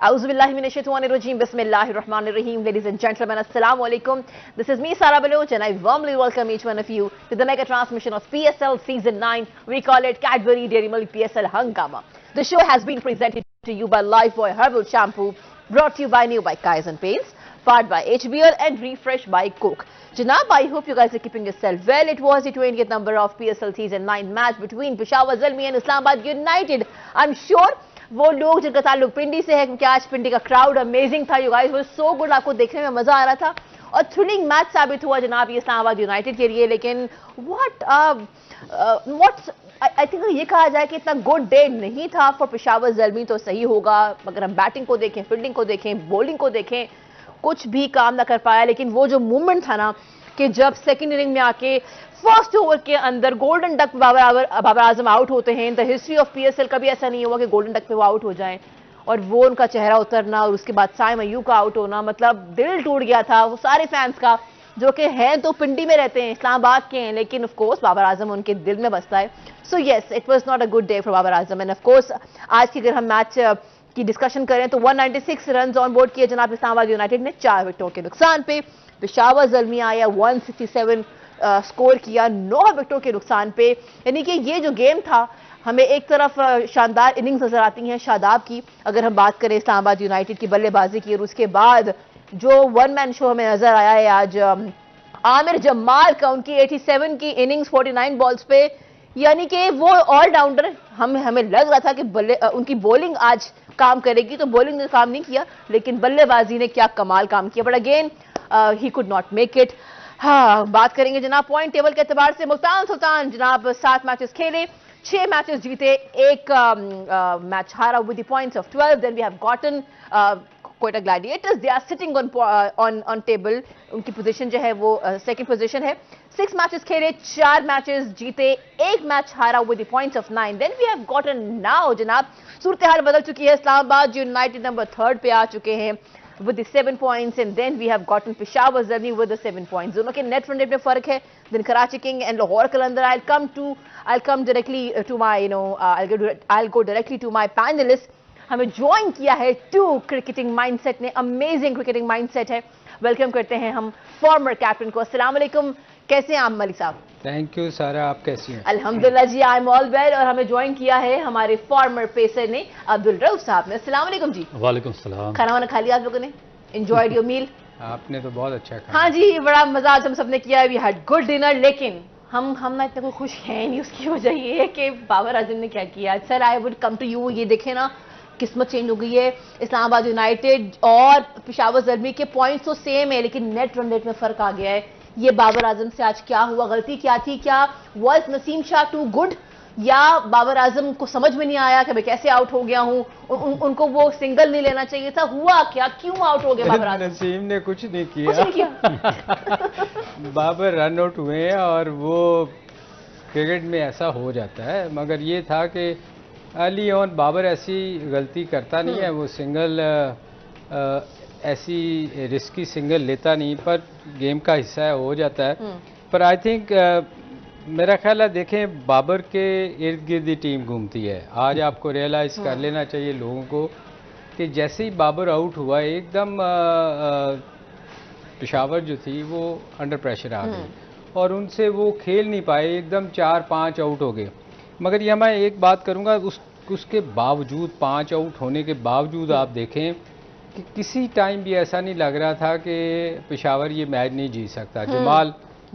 Auzubillahiminashaitanirrajim. Bismillahirrahmanirrahim. Ladies and gentlemen, Assalamu alaikum. This is me, Sara Baloch, and I warmly welcome each one of you to the mega transmission of PSL Season 9. We call it Cadbury Dairy Milk PSL Hungama. The show has been presented to you by Lifebuoy Herbal Shampoo, brought to you by Kaizen Paints, powered by HBL and refreshed by Coke. Janab, I hope you guys are keeping yourself well. It was the 20th number of PSL Season 9 match between Peshawar Zalmi and Islamabad United. I'm sure वो लोग जिनका ताल्लुक पिंडी से है, क्योंकि आज पिंडी का crowd amazing था. You guys were so good, आपको देखने में मजा आ रहा था और थ्रिलिंग मैच साबित हुआ जनाब ये इस्लामाबाद यूनाइटेड के लिए. लेकिन व्हाट आई थिंक ये कहा जाए कि इतना गुड डे नहीं था फॉर पेशावर ज़ल्मी तो सही होगा. अगर हम बैटिंग को देखें, फील्डिंग को देखें, बॉलिंग को देखें, कुछ भी काम ना कर पाया. लेकिन वो जो मूवमेंट था ना कि जब सेकंड इनिंग में आके फर्स्ट ओवर के अंदर golden duck Babar Azam out होते हैं. In the history of PSL कभी ऐसा नहीं हुआ कि गोल्डन डक पे वो आउट हो जाएं और वो उनका चेहरा उतरना और उसके बाद साइम अय्यूब का आउट होना, मतलब दिल टूट गया था वो सारे फैंस का, जो कि हैं तो पिंडी में रहते हैं, इस्लामाबाद के हैं, लेकिन ऑफ कोर्स बाबर आजम उनके दिल में बसता है. So yes, it was not a good day for Babar Azam. And of course आज की अगर हम मैच की डिस्कशन करें तो 196 रन ऑन बोर्ड किए जनाब इस्लामाबाद यूनाइटेड ने 4 विकेटों के नुकसान पे. पेशावर ज़ल्मी आया 167 स्कोर किया 9 विकेटों के नुकसान पे. यानी कि ये जो गेम था, हमें एक तरफ शानदार इनिंग्स नजर आती हैं शादाब की, अगर हम बात करें इस्लामाबाद यूनाइटेड की बल्लेबाजी की, और उसके बाद जो वन मैन शो हमें नजर आया है आज आमिर जमाल का, उनकी 87 की इनिंग्स 49 बॉल्स पे. यानी कि वो ऑलराउंडर, हमें लग रहा था कि उनकी बॉलिंग आज काम करेगी, तो बॉलिंग ने काम नहीं किया, लेकिन बल्लेबाजी ने क्या कमाल काम किया. But again he could not make it. हाँ, बात करेंगे जनाब पॉइंट टेबल के एतबार से. मुल्तान सुल्तान जनाब 7 मैचेस खेले, 6 मैचेस जीते, 1 मैच हारा with the points of 12. Then we have gotten Quetta Gladiators, they are sitting on table. उनकी पोजीशन जो है वो सेकंड पोजीशन है. 6 मैचेस खेले, 4 मैचेस जीते, 1 मैच हारा with the points of 9. Then we have gotten now जनाब सूरत हाल बदल चुकी है. इस्लामाबाद यूनाइटेड नंबर 3 पे आ चुके हैं with the 7 points, and then we have gotten Peshawar Zalmi with the 7 points. दोनों के नेट रन रेट में फर्क है. Then Karachi King and Lahore Qalandar. I'll come directly to my I'll go directly to my panelists. हमें join किया है 2 cricketing mindset ने, amazing cricketing mindset है. वेलकम करते हैं हम फॉर्मर कैप्टन को. अस्सलाम वालेकुम, कैसे हैं आप मलिक साहब? थैंक यू सारा, आप कैसी हैं? अल्हम्दुलिल्लाह जी, आई एम ऑल वेल. और हमें ज्वाइन किया है हमारे फॉर्मर पेसर ने, अब्दुल रऊफ साहब ने. अस्सलाम वालेकुम जी. वालेकुम सलाम. खाना वाना खा लिया आप लोगों ने? Enjoyed your meal? आपने तो बहुत अच्छा खाया. हाँ जी, बड़ा मजा आज हम सबने किया. We had good dinner. लेकिन हम ना इतने कोई खुश हैं नहीं. उसकी वजह ये है कि बाबर आजम ने क्या किया. Sir, I would come to you. ये देखे ना, किस्मत चेंज हो गई है. इस्लामाबाद यूनाइटेड और पेशावर ज़ल्मी के पॉइंट्स तो सेम है, लेकिन नेट रन रेट में फर्क आ गया है. ये बाबर आजम से आज क्या हुआ? गलती क्या थी? क्या was Naseem Shah too good, या बाबर आजम को समझ में नहीं आया कि मैं कैसे आउट हो गया हूँ? उनको वो सिंगल नहीं लेना चाहिए था. हुआ क्या, क्यों आउट हो गया बाबर आजम? नसीम ने कुछ नहीं किया. बाबर रन आउट हुए और वो क्रिकेट में ऐसा हो जाता है. मगर ये था कि अर्ली ऑन बाबर ऐसी गलती करता नहीं है. वो सिंगल ऐसी रिस्की सिंगल लेता नहीं, पर गेम का हिस्सा है, हो जाता है. पर आई थिंक मेरा ख्याल है, देखें बाबर के इर्द गिर्द ही टीम घूमती है. आज आपको रियलाइज़ कर लेना चाहिए लोगों को कि जैसे ही बाबर आउट हुआ, एकदम पेशावर जो थी वो अंडर प्रेशर आ गई और उनसे वो खेल नहीं पाए. एकदम 4-5 आउट हो गए. मगर ये मैं एक बात करूँगा, उसके बावजूद 5 आउट होने के बावजूद आप देखें कि किसी टाइम भी ऐसा नहीं लग रहा था कि पेशावर ये मैच नहीं जीत सकता.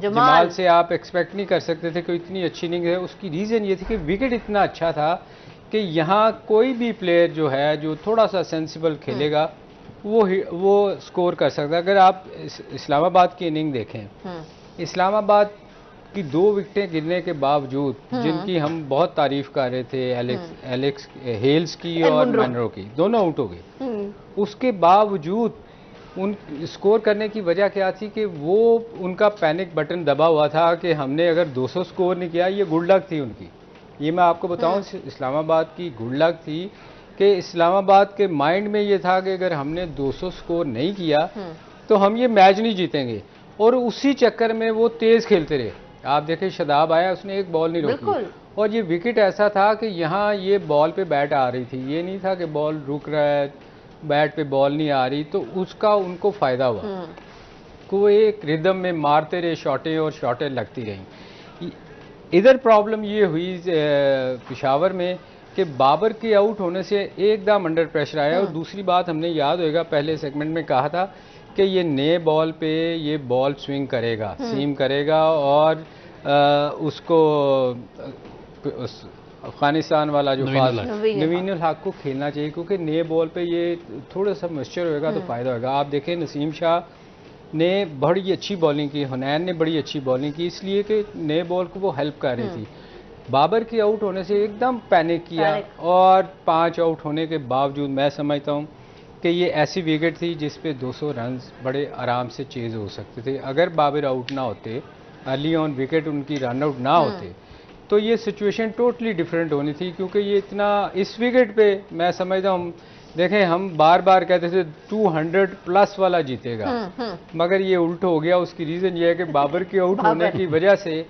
जमाल से आप एक्सपेक्ट नहीं कर सकते थे कि इतनी अच्छी इनिंग है. उसकी रीज़न ये थी कि विकेट इतना अच्छा था कि यहाँ कोई भी प्लेयर जो है जो थोड़ा सा सेंसिबल खेलेगा वो स्कोर कर सकता है. अगर आप इस्लामाबाद की इनिंग देखें, इस्लामाबाद की 2 विकेटें गिरने के बावजूद, जिनकी हम बहुत तारीफ कर रहे थे, एलेक्स हेल्स की और मनरो की, दोनों आउट हो गए. उसके बावजूद उन स्कोर करने की वजह क्या थी कि वो उनका पैनिक बटन दबा हुआ था कि हमने अगर 200 स्कोर नहीं किया. ये गुड लक थी उनकी. ये मैं आपको बताऊं, इस्लामाबाद की गुड लक थी कि इस्लामाबाद के माइंड में ये था कि अगर हमने 200 स्कोर नहीं किया तो हम ये मैच नहीं जीतेंगे. और उसी चक्कर में वो तेज़ खेलते रहे. आप देखें, शादाब आया, उसने एक बॉल नहीं रोकी, और ये विकेट ऐसा था कि यहाँ ये बॉल पे बैट आ रही थी. ये नहीं था कि बॉल रुक रहा है बैट पे बॉल नहीं आ रही, तो उसका उनको फ़ायदा हुआ। को एक रिदम में मारते रहे शॉटें और शॉटें लगती रहीं। इधर प्रॉब्लम ये हुई पेशावर में कि बाबर के आउट होने से एकदम अंडर प्रेशर आया। और दूसरी बात, हमने याद होगा पहले सेगमेंट में कहा था कि ये नए बॉल पे ये बॉल स्विंग करेगा, सीम करेगा, और उसको अफगानिस्तान वाला जो नवीनुल हक को खेलना चाहिए, क्योंकि नए बॉल पे ये थोड़ा सा मॉइस्चर होगा तो फ़ायदा होगा। आप देखें नसीम शाह ने बड़ी अच्छी बॉलिंग की, हुनैन ने बड़ी अच्छी बॉलिंग की, इसलिए कि नए बॉल को वो हेल्प कर रही थी। बाबर के आउट होने से एकदम पैनिक किया, और 5 आउट होने के बावजूद मैं समझता हूँ कि ये ऐसी विकेट थी जिस पे 200 रन बड़े आराम से चेज हो सकते थे। अगर बाबर आउट ना होते, अर्ली ऑन विकेट उनकी रन आउट ना होते, तो ये सिचुएशन टोटली डिफरेंट होनी थी। क्योंकि ये इतना इस विकेट पे मैं समझता हूँ, देखें हम बार बार कहते थे 200 प्लस वाला जीतेगा, मगर ये उल्ट हो गया। उसकी रीज़न ये है कि बाबर के आउट होने की वजह से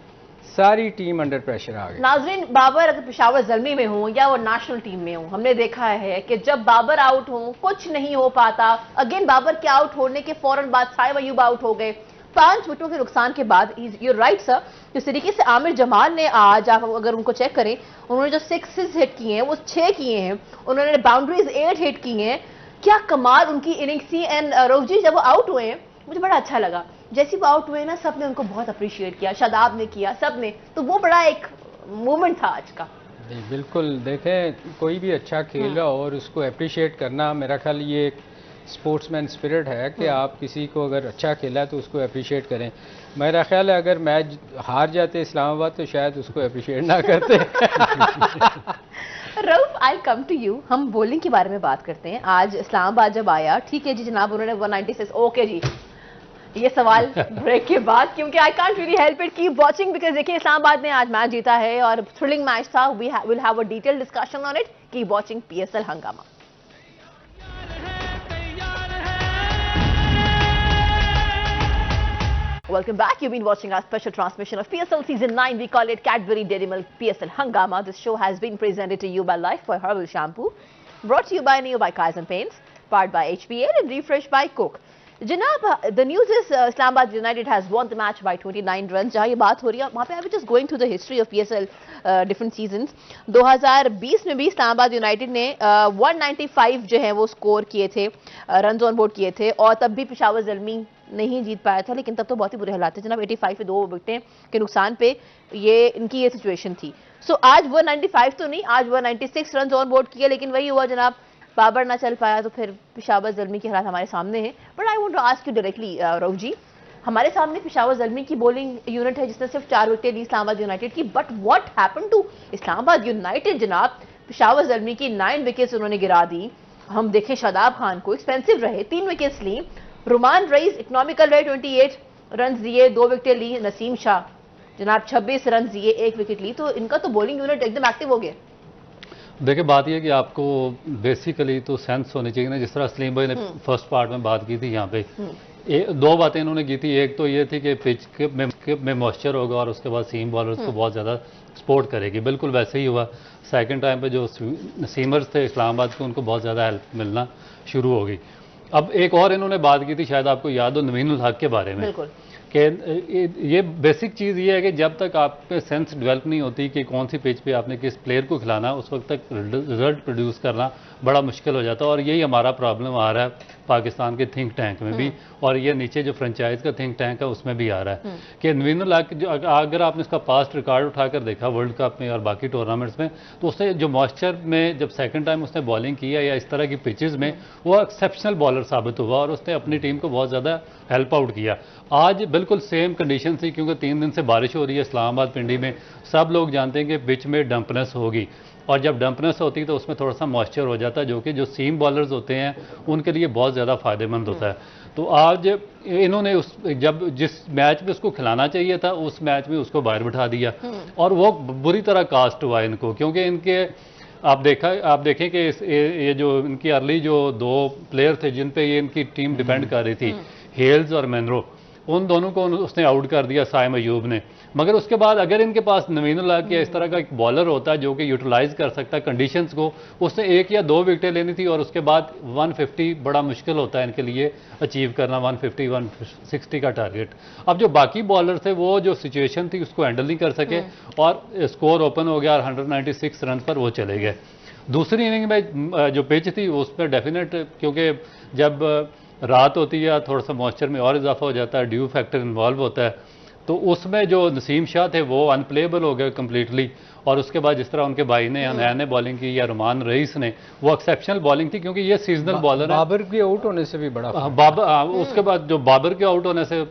सारी टीम अंडर प्रेशर आ गई। नाजरीन, बाबर अगर पेशावर ज़ल्मी में हो या वो नेशनल टीम में हो, हमने देखा है कि जब बाबर आउट हो कुछ नहीं हो पाता। अगेन बाबर के आउट होने के फौरन बाद साइब अयूब आउट हो गए 5 विकेटों के नुकसान के बाद। यू राइट सर, जिस तरीके से आमिर जमाल ने आज, आप अगर उनको चेक करें, उन्होंने जो 6 हिट किए हैं वो 6 किए हैं, उन्होंने बाउंड्रीज 8 हिट की हैं। क्या कमाल उनकी इनिंग्स थी। एंड रोजी जब वो आउट हुए हैं मुझे बड़ा अच्छा लगा, जैसे वो आउट हुए ना सबने उनको बहुत अप्रिशिएट किया, शादाब ने किया, सब ने, तो वो बड़ा एक मोमेंट था आज का। बिल्कुल, देखें कोई भी अच्छा खेल रहा हो और उसको अप्रिशिएट करना, मेरा ख्याल ये एक स्पोर्ट्समैन स्पिरिट है कि आप किसी को अगर अच्छा खेला है तो उसको अप्रिशिएट करें। मेरा ख्याल है अगर मैच हार जाते इस्लामाबाद तो शायद उसको अप्रिशिएट ना करते। रऊफ, आई कम टू यू। हम बॉलिंग के बारे में बात करते हैं। आज इस्लामाबाद जब आया, ठीक है जी जनाब, उन्होंने 196, ओके जी, ये सवाल ब्रेक के बाद, क्योंकि I can't really help it, keep watching, because देखिए इस्लामाबाद ने आज मैच जीता है और थ्रिलिंग मैच था। We will have a detailed discussion on it. Keep watching PSL Hungama. Welcome back. You've been watching our special transmission of PSL Season 9. We call it Cadbury Dairy Milk PSL Hangama. This show has been presented to you by Life Boy Herbal Shampoo, brought to you by Neo by Kaizen Paints, powered by HPL and refreshed by Coke. Janab, the news is Islamabad United has won the match by 29 runs. जहाँ ये बात हो रही है वहाँ पे I was just going through the history of PSL different seasons. 2020 में भी इस्लामाबाद यूनाइटेड ने 195 जो है वो स्कोर किए थे, रन ऑन बोर्ड किए थे, और तब भी पेशावर ज़ल्मी नहीं जीत पाया था, लेकिन तब तो बहुत ही बुरे हालात थे जनाब। 85 पे 2 विकेटें के नुकसान पे ये इनकी ये सिचुएशन थी। सो आज 195 तो नहीं, आज 196 रन ऑन बोर्ड किए, लेकिन वही हुआ जनाब, बाबर ना चल पाया, तो फिर पेशावर ज़ल्मी के हालात हमारे सामने हैं। But I want to ask you directly Rauf ji, हमारे सामने पेशावर ज़ल्मी की बॉलिंग यूनिट है जिसने सिर्फ 4 विकेटें ली इस्लामाबाद यूनाइटेड की, but what happened to Islamabad United जनाब? पेशावर ज़ल्मी की 9 विकेट्स उन्होंने गिरा दी। हम देखें शादाब खान को, एक्सपेंसिव रहे, 3 विकेट्स ली। रुमान रईस इकोनॉमिकल रहे, 28 रन दिए, 2 विकेटें ली। नसीम शाह जनाब 26 रन दिए, 1 विकेट ली। तो इनका तो बॉलिंग यूनिट एकदम एक्टिव हो गया। देखिए बात यह कि आपको बेसिकली तो सेंस होनी चाहिए ना, जिस तरह सलीम भाई ने फर्स्ट पार्ट में बात की थी, यहाँ पे 2 बातें इन्होंने की थी। एक तो ये थी कि पिच में मॉइस्चर होगा और उसके बाद सीम बॉलर्स को बहुत ज़्यादा सपोर्ट करेगी। बिल्कुल वैसे ही हुआ। सेकंड टाइम पे जो सीमर्स थे इस्लामाबाद के, उनको बहुत ज़्यादा हेल्प मिलना शुरू हो गई। अब एक और इन्होंने बात की थी, शायद आपको याद हो, नवीनुल हक के बारे में, कि ये बेसिक चीज़ ये है कि जब तक आप पे सेंस डेवलप नहीं होती कि कौन सी पिच पे आपने किस प्लेयर को खिलाना, उस वक्त तक रिजल्ट प्रोड्यूस करना बड़ा मुश्किल हो जाता है। और यही हमारा प्रॉब्लम आ रहा है पाकिस्तान के थिंक टैंक में भी, और ये नीचे जो फ्रेंचाइज का थिंक टैंक है उसमें भी आ रहा है कि नवीनुल हक, जो अगर आपने इसका पास्ट रिकॉर्ड उठाकर देखा वर्ल्ड कप में और बाकी टूर्नामेंट्स में, तो उसने जो मॉइस्चर में जब सेकंड टाइम उसने बॉलिंग किया या इस तरह की पिचेस में, वो एक्सेप्शनल बॉलर साबित हुआ और उसने अपनी टीम को बहुत ज़्यादा हेल्प आउट किया। आज बिल्कुल सेम कंडीशन थी, क्योंकि 3 दिन से बारिश हो रही है इस्लामाबाद पिंडी में। सब लोग जानते हैं कि पिच में डंपनेस होगी, और जब डंपनेस होती है तो उसमें थोड़ा सा मॉइस्चर हो जाता है, जो कि जो सीम बॉलर्स होते हैं उनके लिए बहुत ज़्यादा फ़ायदेमंद होता है। तो आज इन्होंने जब जिस मैच में उसको खिलाना चाहिए था, उस मैच में उसको बाहर बिठा दिया, और वो बुरी तरह कास्ट हुआ इनको, क्योंकि इनके आप देखें कि ये जो इनकी अर्ली जो 2 प्लेयर थे जिन पे ये इनकी टीम डिपेंड कर रही थी, हेल्स और मैनरो, वो 1 मैच उन दोनों को उसने आउट कर दिया साइम अयूब ने। मगर उसके बाद अगर इनके पास नवीन उल हक या इस तरह का एक बॉलर होता है जो कि यूटिलाइज कर सकता है कंडीशंस को, उसने 1 या 2 विकेटें लेनी थी और उसके बाद 150 बड़ा मुश्किल होता है इनके लिए अचीव करना, 150 160 का टारगेट। अब जो बाकी बॉलर थे वो जो सिचुएशन थी उसको हैंडल नहीं कर सके और स्कोर ओपन हो गया और 196 रन पर वो चले गए। दूसरी इनिंग में जो पिच थी उस पर डेफिनेट, क्योंकि जब रात होती है थोड़ा सा मॉइस्चर में और इजाफा हो जाता है, ड्यू फैक्टर इन्वॉल्व होता है, तो उसमें जो नसीम शाह थे वो अनप्लेबल हो गए कम्प्लीटली। और उसके बाद जिस तरह उनके भाई ने अनहैन ने बॉलिंग की या रुमान रईस ने, वो एक्सेप्शनल बॉलिंग थी क्योंकि ये सीजनल बॉलर है। बाबर के आउट होने से भी बड़ा उसके बाद जो बाबर के आउट होने से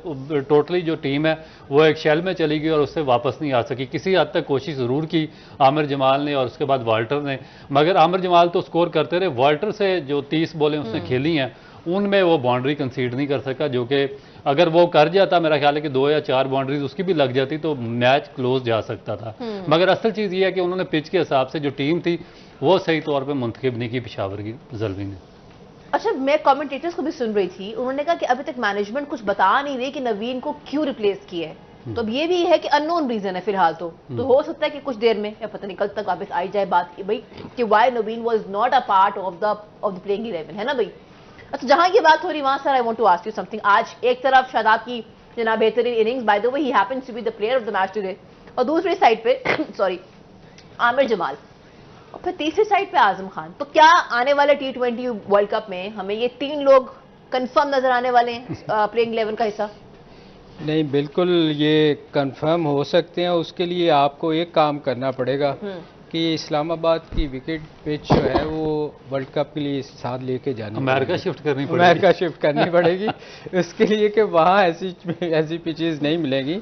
टोटली जो टीम है वो एक शेल में चली गई और उससे वापस नहीं आ सकी। किसी हद तक कोशिश ज़रूर की आमिर जमाल ने और उसके बाद वाल्टर ने, मगर आमिर जमाल तो स्कोर करते रहे। वाल्टर से जो 30 बॉलें उसने खेली हैं उनमें वो बाउंड्री कंसीड नहीं कर सका, जो कि अगर वो कर जाता मेरा ख्याल है कि 2 या 4 बाउंड्रीज उसकी भी लग जाती तो मैच क्लोज जा सकता था। मगर असल चीज़ ये है कि उन्होंने पिच के हिसाब से जो टीम थी वो सही तौर पे मुंतखब नहीं की पेशावर की ज़ल्मी ने। अच्छा, मैं कमेंटेटर्स को भी सुन रही थी, उन्होंने कहा कि अभी तक मैनेजमेंट कुछ बता नहीं रही कि नवीन को क्यों रिप्लेस किया है। तो अब ये भी है कि अननोन रीजन है फिलहाल तो हो सकता है कि कुछ देर में या पता नहीं कल तक वापस आई जाए बात की भाई कि why Naveen was not a part of the playing 11, है ना भाई। अच्छा, जहां ये बात हो रही वहां sir I want to ask you something. आज एक तरफ शादाब की जना बेहतरीन innings, by the way he happens to be the player of the match today, और दूसरी साइड पे सॉरी आमिर जमाल, और फिर तीसरी साइड पे आजम खान। तो क्या आने वाले T20 वर्ल्ड कप में हमें ये 3 लोग कंफर्म नजर आने वाले हैं प्लेइंग 11 का हिस्सा? नहीं, बिल्कुल ये कंफर्म हो सकते हैं। उसके लिए आपको एक काम करना पड़ेगा कि इस्लामाबाद की विकेट पिच जो है वो वर्ल्ड कप के लिए साथ लेके जानी, अमेरिका शिफ्ट करनी पड़ेगी। अमेरिका शिफ्ट करनी पड़ेगी उसके लिए कि वहाँ ऐसी पिचेस नहीं मिलेगी,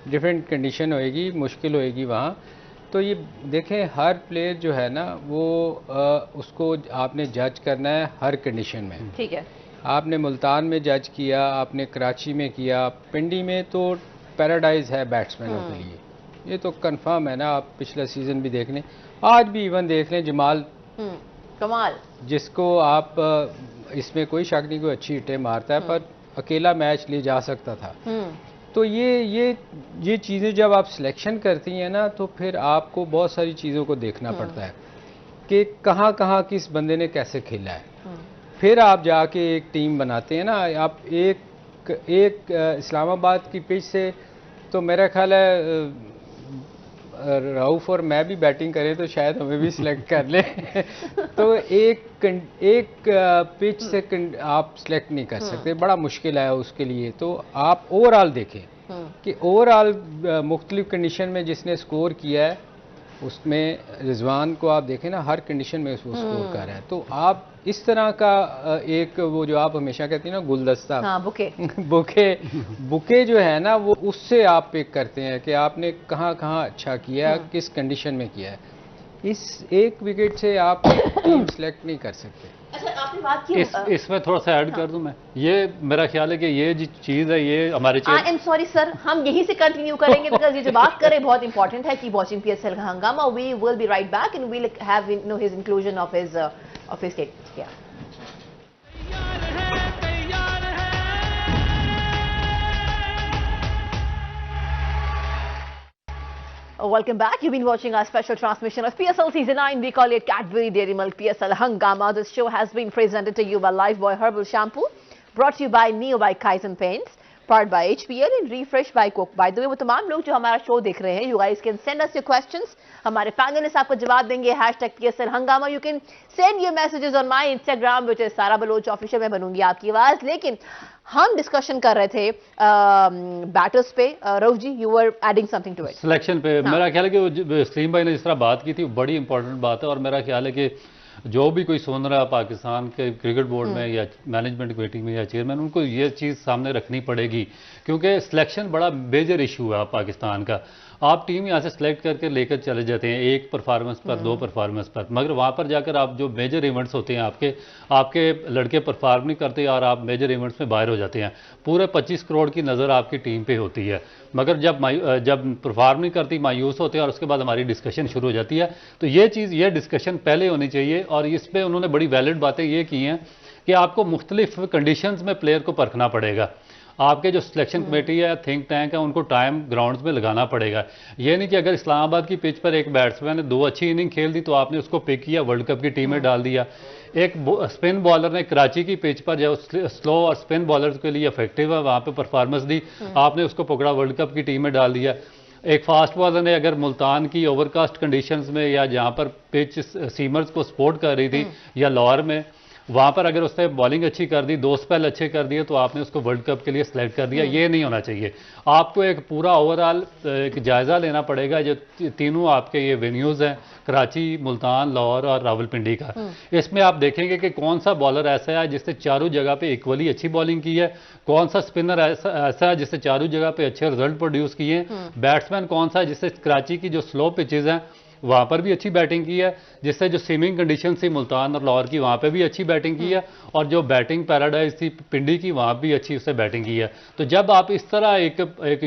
डिफरेंट कंडीशन होएगी, मुश्किल होएगी वहाँ। तो ये देखें, हर प्लेयर जो है ना वो उसको आपने जज करना है हर कंडीशन में। ठीक है, आपने मुल्तान में जज किया, आपने कराची में किया, पिंडी में तो पैराडाइज है बैट्समैनों के लिए, ये तो कंफर्म है ना। आप पिछला सीजन भी देख लें, आज भी इवन देख लें, जमाल कमाल, जिसको आप इसमें कोई शक नहीं, कोई अच्छी हिटें मारता है, पर अकेला मैच ले जा सकता था। तो ये चीज़ें जब आप सिलेक्शन करती हैं ना, तो फिर आपको बहुत सारी चीज़ों को देखना पड़ता है कि कहाँ कहाँ किस बंदे ने कैसे खेला है। फिर आप जाके एक टीम बनाते हैं ना। आप एक इस्लामाबाद की पिच से तो मेरा ख्याल है राउफ और मैं भी बैटिंग करें तो शायद हमें भी सिलेक्ट कर ले तो एक पिच से आप सिलेक्ट नहीं कर सकते, बड़ा मुश्किल है उसके लिए। तो आप ओवरऑल देखें कि ओवरऑल मुख्तलिफ कंडीशन में जिसने स्कोर किया है उसमें रिजवान को आप देखें ना, हर कंडीशन में उसको स्कोर कर रहा है। तो आप इस तरह का एक वो जो आप हमेशा कहते हैं ना गुलदस्ता, हाँ, बुके बुके जो है ना, वो उससे आप पिक करते हैं कि आपने कहाँ कहाँ अच्छा किया, किस कंडीशन में किया है। इस एक विकेट से आप टीम सेलेक्ट नहीं कर सकते। अच्छा, आपने बात की इसमें थोड़ा सा ऐड कर दूं मैं, ये मेरा ख्याल है कि ये जो चीज़ है ये हमारे आई एम सॉरी सर, हम यहीं से कंटिन्यू करेंगे बिकॉज ये जो बात करें बहुत इंपॉर्टेंट है। Keep watching PSL Hungama, we will be right back and we will have his inclusion of his statement. या Welcome back. You've been watching our special transmission of PSL Season 9. We call it Cadbury Dairy Milk PSL Hangama. This show has been presented to you by Lifebuoy Herbal Shampoo, brought to you by Neo by Kaizen Paints, powered by HPL and refreshed by Coke. By the way, वो तमाम लोग जो हमारा show देख रहे हैं, you guys can send us your questions. हमारे panelist आपको जवाब देंगे। #PSL Hangama. You can send your messages on my Instagram, which is Sara Baloch Official. मैं बनूंगी आपकी आवाज। लेकिन हम डिस्कशन कर रहे थे बैटर्स पे। Rauf ji, you were adding something to it. Selection पे मेरा ख्याल है कि सलीम भाई ने जिस तरह बात की थी बड़ी इंपॉर्टेंट बात है, और मेरा ख्याल है कि जो भी कोई सुन रहा है पाकिस्तान के क्रिकेट बोर्ड में या मैनेजमेंट कमेटी में या चेयरमैन, उनको ये चीज़ सामने रखनी पड़ेगी, क्योंकि सिलेक्शन बड़ा मेजर इशू है पाकिस्तान का। आप टीम यहाँ से सिलेक्ट करके लेकर चले जाते हैं एक परफॉर्मेंस पर, 2 परफॉर्मेंस पर, मगर वहाँ पर जाकर आप जो मेजर इवेंट्स होते हैं आपके लड़के परफॉर्म नहीं करते और आप मेजर इवेंट्स में बाहर हो जाते हैं। पूरे 25 करोड़ की नज़र आपकी टीम पे होती है, मगर जब परफॉर्म नहीं करती मायूस होते हैं और उसके बाद हमारी डिस्कशन शुरू हो जाती है। तो ये डिस्कशन पहले होनी चाहिए, और इस पर उन्होंने बड़ी वैलिड बातें ये की हैं कि आपको मुख्तलिफ कंडीशंस में प्लेयर को परखना पड़ेगा। आपके जो सिलेक्शन कमेटी है, थिंक टैंक है, उनको टाइम ग्राउंड्स में लगाना पड़ेगा। ये नहीं कि अगर इस्लामाबाद की पिच पर एक बैट्समैन ने 2 अच्छी इनिंग खेल दी तो आपने उसको पिक किया, वर्ल्ड कप की टीम में डाल दिया। एक स्पिन बॉलर ने कराची की पिच पर जो स्लो और स्पिन बॉलर्स के लिए इफेक्टिव है वहां पे परफॉर्मेंस दी, आपने उसको पकड़ा, वर्ल्ड कप की टीम में डाल दिया। एक फास्ट बॉलर ने अगर मुल्तान की ओवरकास्ट कंडीशंस में या जहां पर पिच सीमर्स को सपोर्ट कर रही थी या लाहौर में, वहां पर अगर उसने बॉलिंग अच्छी कर दी, 2 स्पेल अच्छे कर दिए, तो आपने उसको वर्ल्ड कप के लिए सिलेक्ट कर दिया। ये नहीं होना चाहिए। आपको एक पूरा ओवरऑल एक जायजा लेना पड़ेगा। जो तीनों आपके ये वेन्यूज हैं, कराची, मुल्तान, लाहौर और रावलपिंडी का, इसमें आप देखेंगे कि कौन सा बॉलर ऐसा है जिसने चारों जगह पे इक्वली अच्छी बॉलिंग की है, कौन सा स्पिनर ऐसा है जिसने चारों जगह पे अच्छे रिजल्ट प्रोड्यूस किए हैं, बैट्समैन कौन सा है जिससे कराची की जो स्लो पिचेज हैं वहां पर भी अच्छी बैटिंग की है, जिससे जो स्विमिंग कंडीशन थी मुल्तान और लाहौर की वहां पे भी अच्छी बैटिंग की है, और जो बैटिंग पैराडाइज थी पिंडी की वहां भी अच्छी उससे बैटिंग की है। तो जब आप इस तरह एक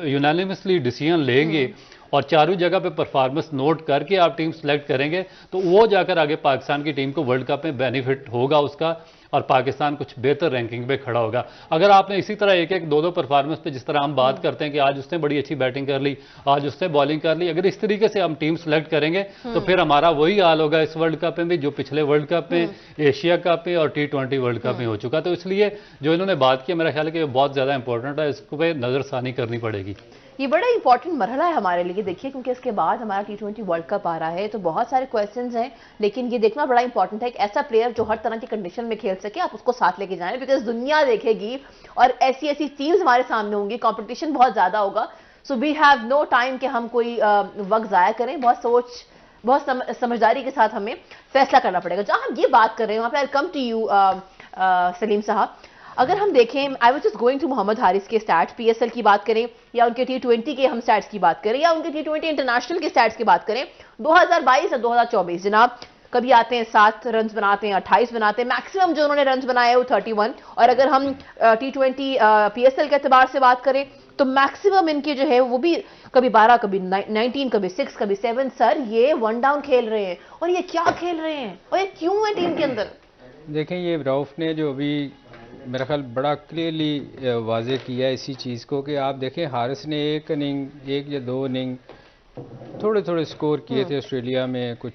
यूनानिमसली डिसीजन लेंगे और चारों जगह पे परफॉर्मेंस नोट करके आप टीम सेलेक्ट करेंगे तो वो जाकर आगे पाकिस्तान की टीम को वर्ल्ड कप में बेनिफिट होगा उसका, और पाकिस्तान कुछ बेहतर रैंकिंग पे खड़ा होगा। अगर आपने इसी तरह एक एक दो परफॉर्मेंस पे, जिस तरह हम बात करते हैं कि आज उसने बड़ी अच्छी बैटिंग कर ली, आज उसने बॉलिंग कर ली, अगर इस तरीके से हम टीम सेलेक्ट करेंगे तो फिर हमारा वही हाल होगा इस वर्ल्ड कप में भी जो पिछले वर्ल्ड कप में, एशिया कप में और T20 वर्ल्ड कप में हो चुका। तो इसलिए जो इन्होंने बात की, मेरा ख्याल है कि बहुत ज्यादा इंपॉर्टेंट है, इसको पे नजरसानी करनी पड़ेगी। ये बड़ा इंपॉर्टेंट मरहला है हमारे लिए, देखिए, क्योंकि इसके बाद हमारा T20 वर्ल्ड कप आ रहा है, तो बहुत सारे क्वेश्चंस हैं, लेकिन ये देखना बड़ा इंपॉर्टेंट है कि ऐसा प्लेयर जो हर तरह की कंडीशन में खेल सके, आप उसको साथ लेके जाएं, बिकॉज दुनिया देखेगी और ऐसी ऐसी टीम्स हमारे सामने होंगी, कंपटीशन बहुत ज्यादा होगा। So we have no time कि हम कोई वक्त जाया करें, बहुत समझदारी के साथ हमें फैसला करना पड़ेगा। जहां हम ये बात कर रहे हैं वहां पे I come to you Saleem sahab, अगर हम देखें, I was just going to Mohammad Haris के स्टैट्स, PSL की बात करें या उनके T20 के हम स्टैट्स की बात करें या उनके T20 इंटरनेशनल के स्टैट्स की बात करें, 2022 और 2024 जनाब, कभी आते हैं 7 रन बनाते हैं, 28 बनाते हैं, मैक्सिमम जो उन्होंने रन बनाए वो 31, और अगर हम T20 PSL के एतबार से बात करें तो मैक्सिमम इनके जो है वो भी कभी 12, कभी 19, कभी 6, कभी 7। सर ये 1 डाउन खेल रहे हैं, और ये क्या खेल रहे हैं और ये क्यों है टीम के अंदर? देखें, ये रऊफ ने जो अभी मेरा ख्याल बड़ा क्लियरली वाजे किया है इसी चीज़ को कि आप देखें, हारिस ने एक या 2 इनिंग थोड़े थोड़े स्कोर किए थे ऑस्ट्रेलिया में, कुछ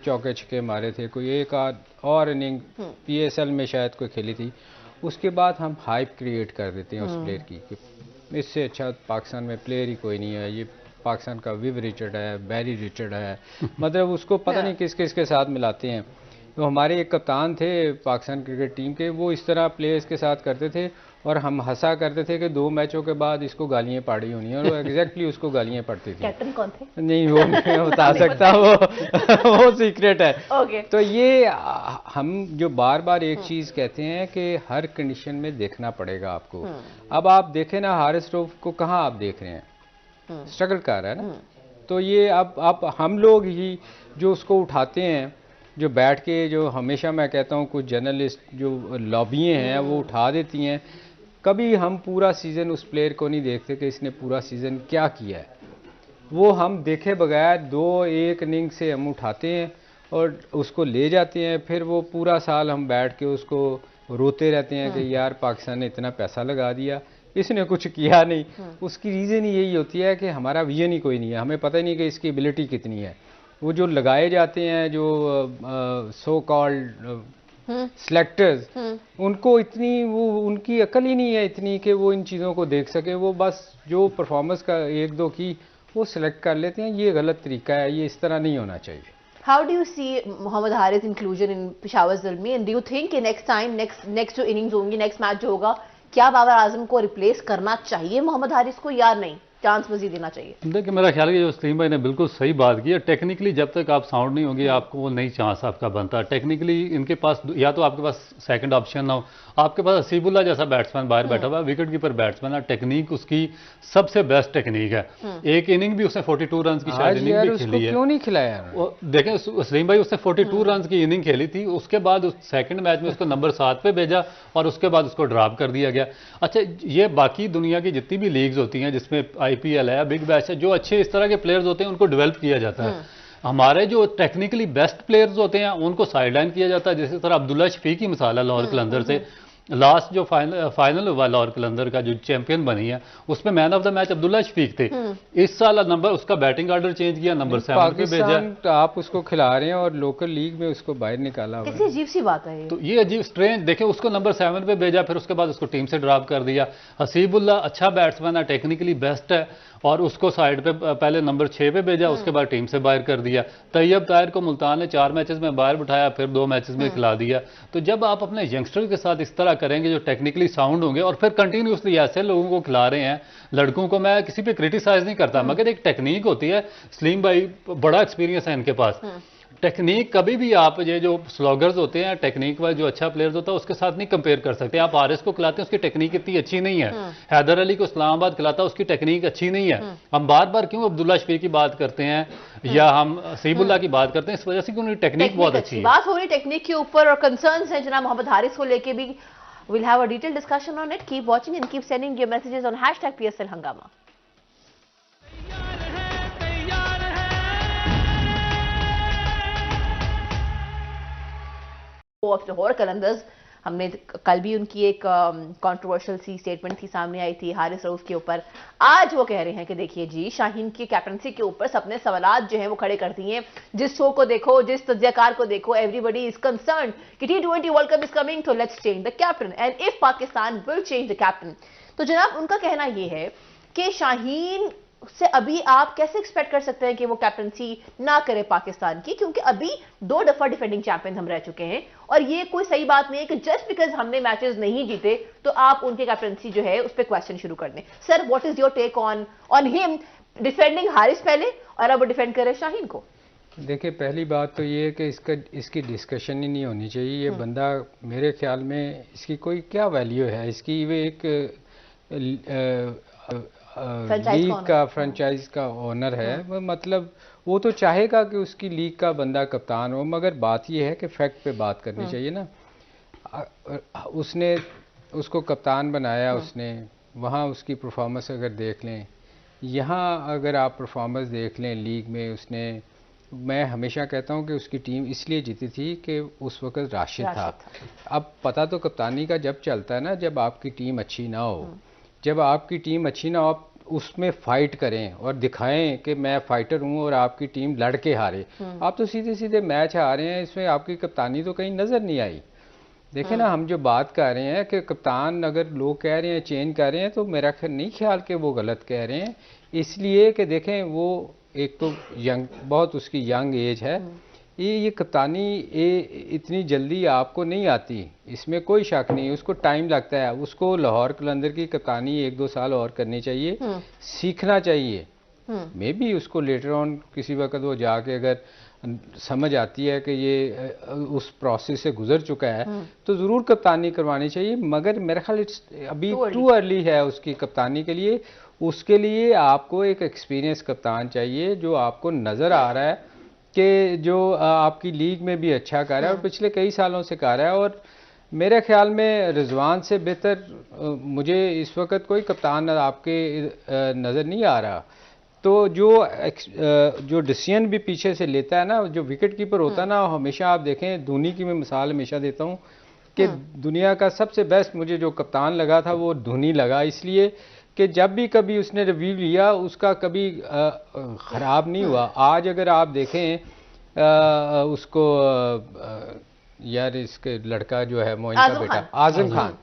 चौके छक्के मारे थे, कोई एक आध और इनिंग PSL में शायद कोई खेली थी। उसके बाद हम हाइप क्रिएट कर देते हैं उस प्लेयर की कि इससे अच्छा पाकिस्तान में प्लेयर ही कोई नहीं है, ये पाकिस्तान का विव रिचर्ड है, बैरी रिचर्ड है, मतलब उसको पता नहीं किस किस के साथ मिलाते हैं। तो हमारे एक कप्तान थे पाकिस्तान क्रिकेट टीम के, वो इस तरह प्लेयर्स के साथ करते थे और हम हंसा करते थे कि 2 मैचों के बाद इसको गालियां पड़ी होनी है, और वो एग्जैक्टली उसको गालियां पड़ती थी। कैप्टन कौन थे? नहीं, वो नहीं बता सकता, वो सीक्रेट है। Okay. तो ये हम जो बार बार एक चीज़ कहते हैं कि हर कंडीशन में देखना पड़ेगा आपको। अब आप देखें ना, हारिस रऊफ को कहाँ आप देख रहे हैं, स्ट्रगल कर रहा है ना। तो ये अब हम लोग ही जो उसको उठाते हैं, जो बैठ के, जो हमेशा मैं कहता हूँ कुछ जर्नलिस्ट जो लॉबियाँ हैं वो उठा देती हैं, कभी हम पूरा सीज़न उस प्लेयर को नहीं देखते कि इसने पूरा सीज़न क्या किया है। वो हम देखे बगैर 2-1 इनिंग से हम उठाते हैं और उसको ले जाते हैं, फिर वो पूरा साल हम बैठ के उसको रोते रहते हैं कि यार पाकिस्तान ने इतना पैसा लगा दिया, इसने कुछ किया नहीं। उसकी रीज़न ही यही होती है कि हमारा विजन ही कोई नहीं है, हमें पता ही नहीं कि इसकी एबिलिटी कितनी है। वो जो लगाए जाते हैं जो सो कॉल्ड सिलेक्टर्स, उनको इतनी वो उनकी अकल ही नहीं है इतनी कि वो इन चीज़ों को देख सके। वो बस जो परफॉर्मेंस का 1-2 की वो सिलेक्ट कर लेते हैं। ये गलत तरीका है, ये इस तरह नहीं होना चाहिए। How do you see Mohammad Haris inclusion in Peshawar Zalmi, and do you think कि next time, next जो innings होंगी, next match जो होगा, क्या बाबर आजम को रिप्लेस करना चाहिए मोहम्मद हारिस को या नहीं, चांस मजीद देना चाहिए? देखिए, मेरा ख्याल है जो सलीम भाई ने बिल्कुल सही बात की है। टेक्निकली जब तक आप साउंड नहीं होगी आपको वो नहीं चांस आपका बनता। टेक्निकली इनके पास या तो आपके पास सेकंड ऑप्शन ना हो, आपके पास हसीबुल्ला जैसा बैट्समैन बाहर बैठा हुआ है, विकेट कीपर बैट्समैन है, टेक्निक उसकी सबसे बेस्ट टेक्निक है। एक इनिंग भी उसने 42 रन की शायद इनिंग भी खेली है। क्यों नहीं खिलाया? देखें सलीम भाई, उसने 42 रन की इनिंग खेली थी, उसके बाद सेकंड मैच में उसको नंबर 7 पे भेजा और उसके बाद उसको ड्रॉप कर दिया गया। अच्छा, ये बाकी दुनिया की जितनी भी लीग्स होती हैं जिसमें IPL है, बिग बैश है, जो अच्छे इस तरह के प्लेयर्स होते हैं उनको डेवलप किया जाता है। हमारे जो टेक्निकली बेस्ट प्लेयर्स होते हैं उनको साइडलाइन किया जाता है। जैसे सर अब्दुल्ला शफी की मिसाल है लाहौर कलंदर से, लास्ट जो फाइनल हुआ लाहौर कलंदर का जो चैंपियन बनी है उसमें man of the match Abdullah Shafique थे। इस साल नंबर उसका बैटिंग ऑर्डर चेंज किया, नंबर 7 पे भेजा। तो आप उसको खिला रहे हैं और लोकल लीग में उसको बाहर निकाला हुआ है। कैसी अजीब सी बात है ये। तो ये अजीब स्ट्रेंज देखें, उसको नंबर 7 पे भेजा, फिर उसके बाद उसको टीम से ड्रॉप कर दिया। हसीबुल्ला अच्छा बैट्समैन है, टेक्निकली बेस्ट है, और उसको साइड पे पहले नंबर 6 पे भेजा, उसके बाद टीम से बाहर कर दिया। तैयब ताहिर को मुल्तान ने 4 मैचेस में बाहर बिठाया, फिर 2 मैचेस में खिला दिया। तो जब आप अपने यंगस्टर के साथ इस तरह करेंगे जो टेक्निकली साउंड होंगे, और फिर कंटिन्यूसली ऐसे लोगों को खिला रहे हैं, लड़कों को मैं किसी पे क्रिटिसाइज नहीं करता, मगर एक टेक्निक होती है। सलीम भाई बड़ा एक्सपीरियंस है इनके पास। टेक्निक कभी भी आप ये जो स्लॉगर्स होते हैं, टेक्निक वाइज जो अच्छा प्लेयर्स होता है उसके साथ नहीं कंपेयर कर सकते। आप आरएस को खिलाते हैं, उसकी टेक्निक इतनी अच्छी नहीं है। हैदर अली को इस्लामाबाद खिलाता है, उसकी टेक्निक अच्छी नहीं है। हम बार बार क्यों अब्दुल्ला शफीक की बात करते हैं या हम हसीबुल्ला की बात करते हैं, इस वजह से कि उनकी टेक्निक बहुत अच्छी है। बात हो रही टेक्निक के ऊपर और कंसर्न्स हैं जनाब मोहम्मद हारिस को लेके भी। we'll have a detailed discussion on it. Keep watching and keep sending your messages on #PSL Hangama. Of Lahore Qalandars, हमने कल भी उनकी एक कंट्रोवर्शियल सी स्टेटमेंट थी सामने आई थी हारिस रऊफ के ऊपर। आज वो कह रहे हैं कि देखिए जी, शाहीन की कैप्टनसी के ऊपर सबने सवालात जो हैं वो खड़े कर दिए हैं। जिस शो को देखो, जिस तज्जियाकार को देखो, एवरीबडी इज कंसर्न्ड कि T20 world cup is coming, तो let's change the captain and if Pakistan will change the captain. तो जनाब उनका कहना यह है कि शाहीन से अभी आप कैसे एक्सपेक्ट कर सकते हैं कि वो कैप्टनसी ना करे पाकिस्तान की, क्योंकि अभी 2 दफा डिफेंडिंग चैंपियन हम रह चुके हैं। और ये कोई सही बात नहीं है कि जस्ट बिकॉज हमने मैचेस नहीं जीते तो आप उनके कैप्टनसी जो है उस पर क्वेश्चन शुरू कर दें। Sir, what is your take on him defending Haris पहले और अब डिफेंड करे शाहीन को? देखिए, पहली बात तो ये है कि इसकी डिस्कशन ही नहीं होनी चाहिए। ये बंदा मेरे ख्याल में इसकी कोई क्या वैल्यू है, इसकी वे एक लीग का फ्रेंचाइज का ओनर है। वो मतलब वो तो चाहेगा कि उसकी लीग का बंदा कप्तान हो, मगर बात ये है कि फैक्ट पे बात करनी चाहिए ना। उसने उसको कप्तान बनाया, उसने वहाँ उसकी परफॉर्मेंस अगर देख लें, यहाँ अगर आप परफॉर्मेंस देख लें लीग में, उसने, मैं हमेशा कहता हूँ कि उसकी टीम इसलिए जीती थी कि उस वक्त राशिद था। अब पता तो कप्तानी का जब चलता है ना, जब आपकी टीम अच्छी ना हो, जब आपकी टीम अच्छी ना हो, आप उसमें फाइट करें और दिखाएं कि मैं फाइटर हूं और आपकी टीम लड़ के हारे। आप तो सीधे सीधे मैच हारे हैं, इसमें आपकी कप्तानी तो कहीं नजर नहीं आई। देखें ना, हम जो बात कर रहे हैं कि कप्तान अगर लोग कह रहे हैं चेंज कर रहे हैं, तो मेरा नहीं ख्याल कि वो गलत कह रहे हैं। इसलिए कि देखें, वो एक तो यंग, बहुत उसकी यंग एज है। ये कप्तानी इतनी जल्दी आपको नहीं आती, इसमें कोई शक नहीं। उसको टाइम लगता है। उसको लाहौर कलंदर की कप्तानी 1-2 साल और करनी चाहिए, सीखना चाहिए। मे बी उसको लेटर ऑन किसी वक्त वो जाके अगर समझ आती है कि ये उस प्रोसेस से गुजर चुका है, तो ज़रूर कप्तानी करवानी चाहिए। मगर मेरा ख्याल अभी टू अर्ली है उसकी कप्तानी के लिए। उसके लिए आपको एक एक्सपीरियंस कप्तान चाहिए जो आपको नज़र आ रहा है कि जो आपकी लीग में भी अच्छा कर रहा है और पिछले कई सालों से कर रहा है। और मेरे ख्याल में रिजवान से बेहतर मुझे इस वक्त कोई कप्तान आपके नज़र नहीं आ रहा। तो जो डिसीजन भी पीछे से लेता है ना, जो विकेट कीपर होता है ना, हमेशा आप देखें, धोनी की मैं मिसाल हमेशा देता हूँ कि दुनिया का सबसे बेस्ट मुझे जो कप्तान लगा था वो धोनी लगा, इसलिए कि जब भी कभी उसने रिव्यू लिया उसका कभी ख़राब नहीं हुआ। आज अगर आप देखें उसको यार इसके लड़का जो है मोइन का बेटा आजम खान,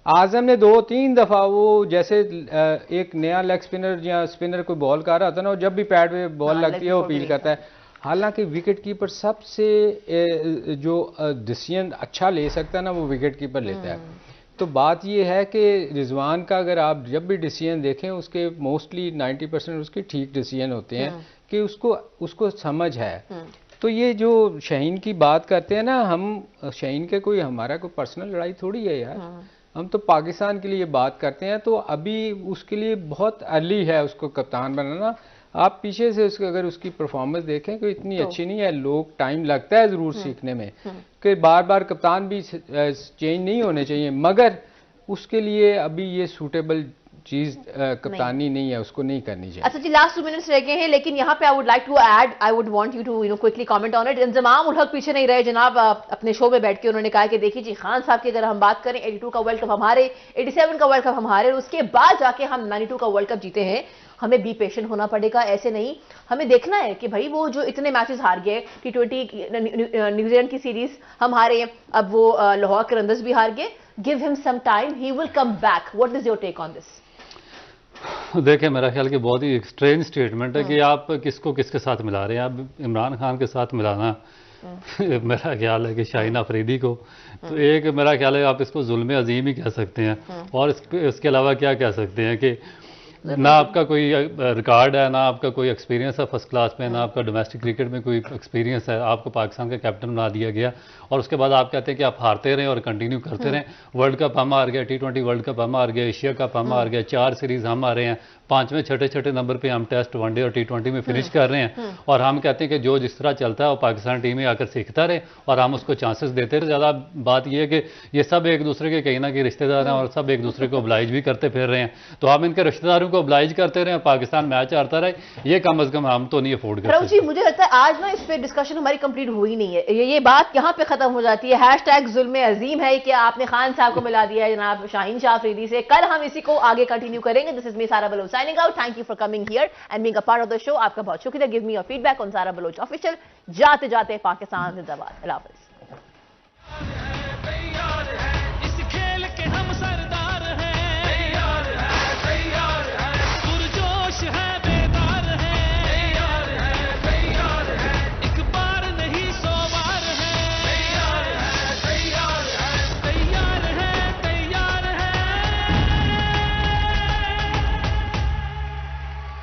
आजम ने 2-3 दफ़ा वो जैसे एक नया लेग स्पिनर या स्पिनर कोई बॉल कर रहा था ना, जब भी पैड पे बॉल लगती है वो अपील करता है। हालांकि विकेट कीपर सबसे जो डिसीजन अच्छा ले सकता है ना, वो विकेट कीपर लेता है। तो बात ये है कि रिजवान का अगर आप जब भी डिसीजन देखें, उसके मोस्टली 90% उसके ठीक डिसीजन होते हैं कि उसको समझ है। तो ये जो शाहीन की बात करते हैं ना, हम शाहीन के कोई हमारा कोई पर्सनल लड़ाई थोड़ी है यार, हम तो पाकिस्तान के लिए बात करते हैं। तो अभी उसके लिए बहुत अर्ली है उसको कप्तान बनाना। आप पीछे से उसको अगर उसकी परफॉर्मेंस देखें तो इतनी अच्छी नहीं है। लोग टाइम लगता है ज़रूर सीखने में कि बार बार कप्तान भी चेंज नहीं होने चाहिए, मगर उसके लिए अभी ये सूटेबल चीज कप्तानी नहीं है, उसको नहीं करनी चाहिए। अच्छा जी, लास्ट 2 मिनट्स रह गए हैं, लेकिन यहाँ पे I would like to add, I would want you to quickly comment on it. Inzamam ul Haq पीछे नहीं रहे जनाब, अपने शो में बैठ के उन्होंने कहा कि देखिए जी, खान साहब की अगर हम बात करें, 82 का वर्ल्ड कप हमारे, 87 का वर्ल्ड कप हमारे, उसके बाद जाके हम 92 का वर्ल्ड कप जीते हैं। हमें बी पेशेंट होना पड़ेगा, ऐसे नहीं। हमें देखना है कि भाई वो जो इतने मैचेस हार गए, T20 न्यूजीलैंड की सीरीज हम हारे, अब वो लाहौर करंदस भी हार गए। Give him some time, he will come back. What is your take on this? देखिए, मेरा ख्याल कि बहुत ही स्ट्रेंज स्टेटमेंट है कि आप किसको किसके साथ मिला रहे हैं। आप इमरान खान के साथ मिलाना मेरा ख्याल है कि शाहीन अफरीदी को, तो एक मेरा ख्याल है आप इसको जुल्म अजीम ही कह सकते हैं। और इसके अलावा क्या कह सकते हैं कि ना आपका कोई रिकॉर्ड है, ना आपका कोई एक्सपीरियंस है फर्स्ट क्लास में, ना आपका डोमेस्टिक क्रिकेट में कोई एक्सपीरियंस है। आपको पाकिस्तान का कैप्टन बना दिया गया और उसके बाद आप कहते हैं कि आप हारते रहें और कंटिन्यू करते रहें। वर्ल्ड कप हम हार गए, T20 वर्ल्ड कप हम हार गए, एशिया कप हम हार गए, 4 सीरीज हम हारे हैं, 5वें छठे नंबर पे हम टेस्ट, वनडे और T20 में फिनिश कर रहे हैं। और हम कहते हैं कि जो जिस तरह चलता है वो पाकिस्तान टीम में आकर सीखता रहे और हम उसको चांसेस देते रहे। ज़्यादा बात यह है कि ये सब एक दूसरे के कहीं ना कहीं रिश्तेदार हैं और सब एक दूसरे को oblige भी करते फिर रहे हैं। तो हम इनके रिश्तेदारों को oblige करते रहे, पाकिस्तान मैच हारता रहे, ये कम अज कम हम तो नहीं अफोर्ड कर सकते। जी, मुझे लगता है आज ना इस पे डिस्कशन हमारी कंप्लीट हुई नहीं है, ये बात यहाँ पे खत्म हो जाती है। हैशटैग जुल्म अजीम है कि आपने खान साहब को मिला दिया है जनाब शाहीन शाह अफरीदी से। कल हम इसी को आगे कंटिन्यू करेंगे। This is me Sara Baloch signing out. Thank you for coming here and being a part of the show. आपका बहुत शुक्रिया। Give me your feedback on Sara Baloch official. जाते जाते पाकिस्तान जिंदाबाद। अल्लाह हाफिज़।